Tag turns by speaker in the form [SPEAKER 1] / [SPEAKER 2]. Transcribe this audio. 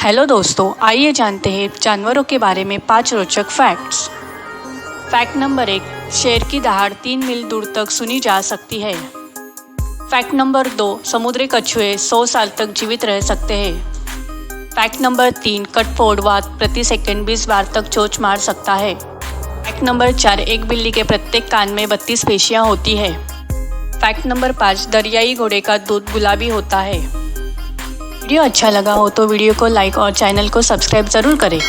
[SPEAKER 1] Hello दोस्तों, आइए जानते हैं जानवरों के बारे में 5 रोचक फैक्ट्स। फैक्ट नंबर 1, शेर की दहाड़ 3 मील दूर तक सुनी जा सकती है। फैक्ट नंबर 2, समुद्री कछुए 100 साल तक जीवित रह सकते हैं। फैक्ट नंबर 3, कठफोड़वा प्रति सेकंड 20 बार तक चोंच मार सकता है। फैक्ट नंबर 4, एक बिल्ली के प्रत्येक कान में 32 पेशियां होती है। फैक्ट नंबर 5, दरियाई घोड़े का दूध गुलाबी होता है। वीडियो अच्छा लगा हो तो वीडियो को लाइक और चैनल को सब्सक्राइब ज़रूर करें।